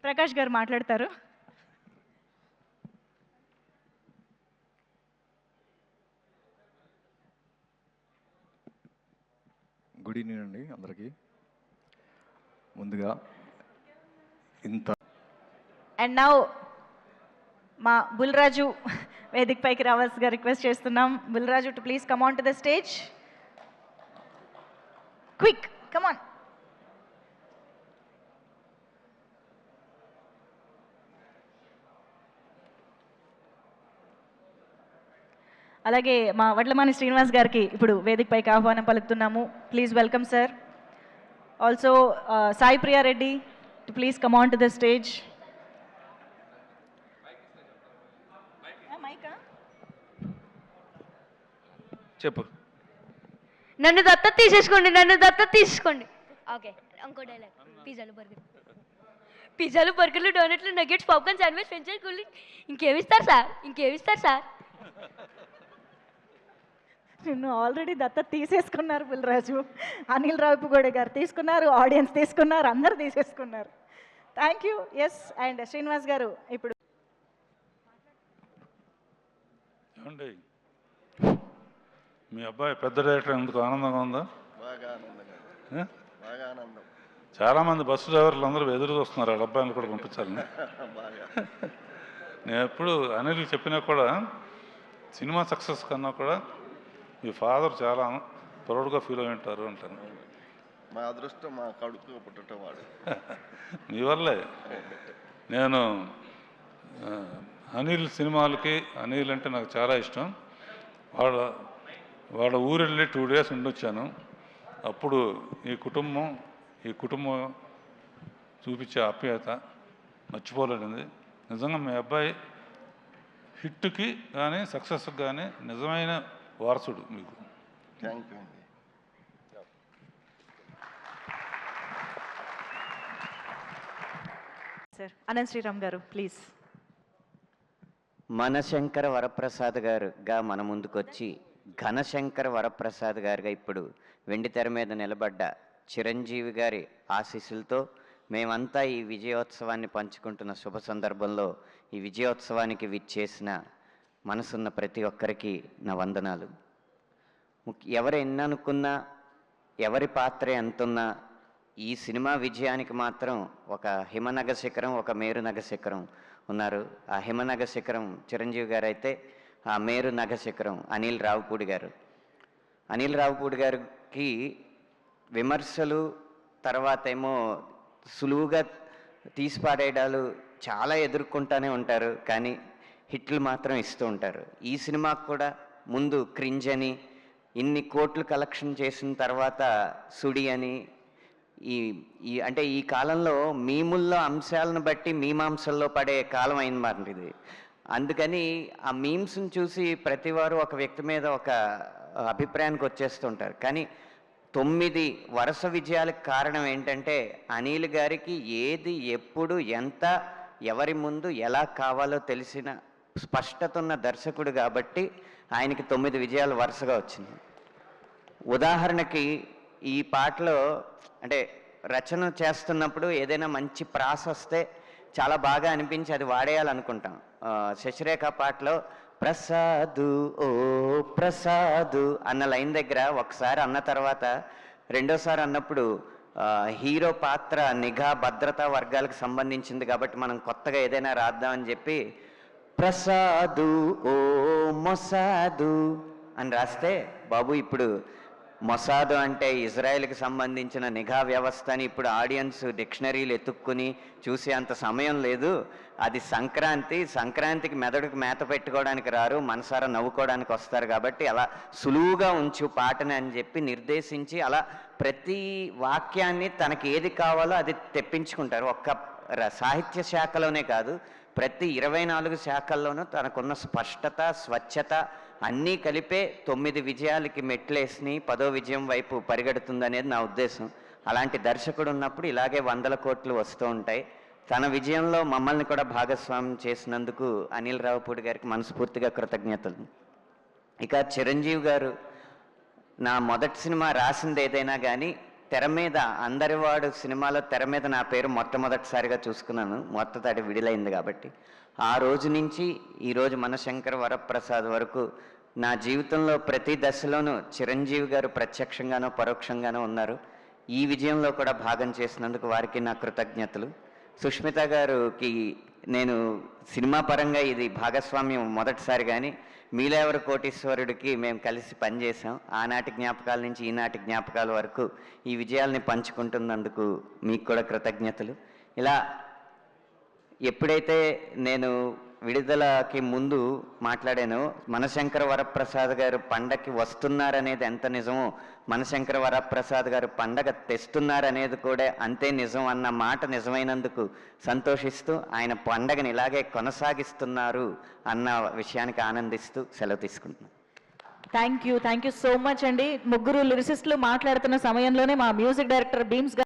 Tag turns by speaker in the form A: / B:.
A: ప్రకాష్ గారు మాట్లాడతారు.
B: Good evening అండి అందరికీ. ముందుగా ఇంత
A: అండ్ నౌ మా బుల్రాజు వేదిక పైకి రావాల్సిగా రిక్వెస్ట్ చేస్తున్నాం. Bulraju too please come on to the stage. Quick come on. అలాగే మా వడ్లమాని శ్రీనివాస్ గారికి ఇప్పుడు వేదిక పైకి ఆహ్వానం పలుకుతున్నాము. Please welcome sir. Also Sai Priya Reddy too please come on to the stage.
C: చెప్పు.
D: నన్ను దత్తత తీసేసుకోండి, నన్ను దత్తత తీసుకోండి. ఓకే, ఇంకో డైలాగ్. పిజ్జాలు బర్గర్లు డోనట్లు nuggets popcorn sandwich French fries cool drink ఇంకేమిస్తారు సార్, ఇంకేమిస్తారు సార్?
A: నిన్ను ఆల్రెడీ దత్తత తీసేసుకున్నారు బుల్రాజు. అనిల్ రావిపూడి గారు తీసుకున్నారు, ఆడియన్స్ తీసుకున్నారు, అందరు తీసేసుకున్నారు. Thank you. Yes, and Srinivas garu ఇప్పుడు
E: మీ అబ్బాయి పెద్ద డైరెక్టర్ ఎందుకు ఆనందంగా ఉందా?
F: బాగా ఆనందం.
E: చాలామంది బస్సు డ్రైవర్లు అందరూ ఎదురు చూస్తున్నారు వాళ్ళ అబ్బాయిని కూడా పంపించాలని. నేను ఎప్పుడు అనిల్ చెప్పినా కూడా సినిమా సక్సెస్ కన్నా కూడా మీ ఫాదర్ చాలా ప్రౌడ్గా ఫీల్ అయి ఉంటారు అంటాను.
F: మా అదృష్టం మా కడుపు పుట్టడం వాడు.
E: మీ వల్లే నేను అనిల్ సినిమాలకి, అనిల్ అంటే నాకు చాలా ఇష్టం. వాళ్ళ ఊరు వెళ్ళి 2 days ఉండొచ్చాను. అప్పుడు ఈ కుటుంబం చూపించే ఆప్యాయత మర్చిపోలేనిది. నిజంగా మీ అబ్బాయి హిట్కి కానీ సక్సెస్కి కానీ నిజమైన వారసుడు మీకు.
F: థ్యాంక్ యూ అండి.
A: సార్ అనంత్ శ్రీరామ్ గారు ప్లీజ్.
G: మనశంకర వరప్రసాద్ గారుగా మన ముందుకొచ్చి ఘనశంకర వరప్రసాద్ గారుగా ఇప్పుడు వెండితెర మీద నిలబడ్డ చిరంజీవి గారి ఆశీస్సులతో మేమంతా ఈ విజయోత్సవాన్ని పంచుకుంటున్న శుభ సందర్భంలో ఈ విజయోత్సవానికి విచ్చేసిన మనసున్న ప్రతి ఒక్కరికి నా వందనాలు. ఎవరు ఎన్ననుకున్నా, ఎవరి పాత్ర ఎంతున్నా ఈ సినిమా విజయానికి మాత్రం ఒక హిమనగ శిఖరం, ఒక మేరునగ శిఖరం ఉన్నారు. ఆ హిమనగ శిఖరం చిరంజీవి గారు అయితే, ఆ మేరునగ శిఖరం అనిల్ రావిపూడి గారు. అనిల్ రావిపూడి గారికి విమర్శలు, తర్వాత ఏమో సులువుగా తీసిపాడేయడాలు చాలా ఎదుర్కొంటూనే ఉంటారు, కానీ హిట్లు మాత్రం ఇస్తూ ఉంటారు. ఈ సినిమాకు కూడా ముందు క్రింజ్ అని, ఇన్ని కోట్లు కలెక్షన్ చేసిన తర్వాత సుడి అని, ఈ అంటే ఈ కాలంలో మీముల్లో అంశాలను బట్టి మీమాంసల్లో పడే కాలం అయిందన్నమాట ఇది. అందుకని ఆ మీమ్స్ని చూసి ప్రతివారు ఒక వ్యక్తి మీద ఒక అభిప్రాయానికి వచ్చేస్తుంటారు. కానీ 9 వరుస విజయాలకు కారణం ఏంటంటే అనిల్ గారికి ఏది, ఎప్పుడు, ఎంత, ఎవరి ముందు ఎలా కావాలో తెలిసిన స్పష్టత ఉన్న దర్శకుడు కాబట్టి ఆయనకి 9 విజయాలు వరుసగా వచ్చింది. ఉదాహరణకి ఈ పాటలో అంటే రచన చేస్తున్నప్పుడు ఏదైనా మంచి ప్రాస వస్తే చాలా బాగా అనిపించి అది వాడేయాలనుకుంటాం. శశిరేఖ పాటలో ప్రసాదు ఓ ప్రసాదు అన్న లైన్ దగ్గర ఒకసారి అన్న తర్వాత రెండోసారి అన్నప్పుడు హీరో పాత్ర నిఘా భద్రతా వర్గాలకు సంబంధించింది కాబట్టి మనం కొత్తగా ఏదైనా రాద్దామని చెప్పి ప్రసాదు ఓ మొసాదు అని రాస్తే, బాబు ఇప్పుడు మొసాదు అంటే ఇజ్రాయెల్కి సంబంధించిన నిఘా వ్యవస్థని ఇప్పుడు ఆడియన్స్ డిక్షనరీలు ఎత్తుక్కుని చూసే అంత సమయం లేదు. అది సంక్రాంతికి మెదడుకు మేత పెట్టుకోవడానికి రారు, మనసారా నవ్వుకోవడానికి వస్తారు కాబట్టి అలా సులువుగా ఉంచు పాటని అని చెప్పి నిర్దేశించి అలా ప్రతి వాక్యాన్ని తనకి ఏది కావాలో అది తెప్పించుకుంటారు. ఒక్క సాహిత్య శాఖలోనే కాదు, ప్రతి 24 శాఖల్లోనూ తనకున్న స్పష్టత, స్వచ్ఛత అన్నీ కలిపే 9 విజయాలకి మెట్లేసి 10వ విజయం వైపు పరిగెడుతుందనేది నా ఉద్దేశం. అలాంటి దర్శకుడు ఉన్నప్పుడు ఇలాగే 100 కోట్లు వస్తూ ఉంటాయి. తన విజయంలో మమ్మల్ని కూడా భాగస్వామ్యం చేసినందుకు అనిల్ రావిపూడి గారికి మనస్ఫూర్తిగా కృతజ్ఞతలు. ఇక చిరంజీవి గారు, నా మొదటి సినిమా రాసింది ఏదైనా కానీ తెర మీద అందరివాడు సినిమాలో తెర మీద నా పేరు మొట్టమొదటిసారిగా చూసుకున్నాను, మొత్తతాటి విడుదలైంది కాబట్టి. ఆ రోజు నుంచి ఈరోజు మనశంకర్ వరప్రసాద్ వరకు నా జీవితంలో ప్రతి దశలోనూ చిరంజీవి గారు ప్రత్యక్షంగానో పరోక్షంగానో ఉన్నారు. ఈ విజయంలో కూడా భాగం చేసినందుకు వారికి నా కృతజ్ఞతలు. సుష్మిత గారికి నేను సినిమా పరంగా ఇది భాగస్వామ్యం మొదటిసారి, కానీ మీలేవరు కోటీశ్వరుడికి మేము కలిసి పనిచేసాం. ఆనాటి జ్ఞాపకాల నుంచి ఈనాటి జ్ఞాపకాల వరకు ఈ విజయాల్ని పంచుకుంటున్నందుకు మీకు కూడా కృతజ్ఞతలు. ఇలా ఎప్పుడైతే నేను విడుదలకి ముందు మాట్లాడానో మనశంకర వరప్రసాద్ గారు పండగకి వస్తున్నారనేది ఎంత నిజమో, మనశంకర వరప్రసాద్ గారు పండగ తెస్తున్నారనేది కూడా అంతే నిజం అన్న మాట నిజమైనందుకు సంతోషిస్తూ ఆయన పండగని ఇలాగే కొనసాగిస్తున్నారు అన్న విషయానికి ఆనందిస్తూ సెలవు తీసుకుంటున్నాను.
A: థ్యాంక్ యూ సో మచ్ అండి. ముగ్గురు లిరిసిస్టులు మాట్లాడుతున్న సమయంలోనే మా మ్యూజిక్ డైరెక్టర్ బీమ్స్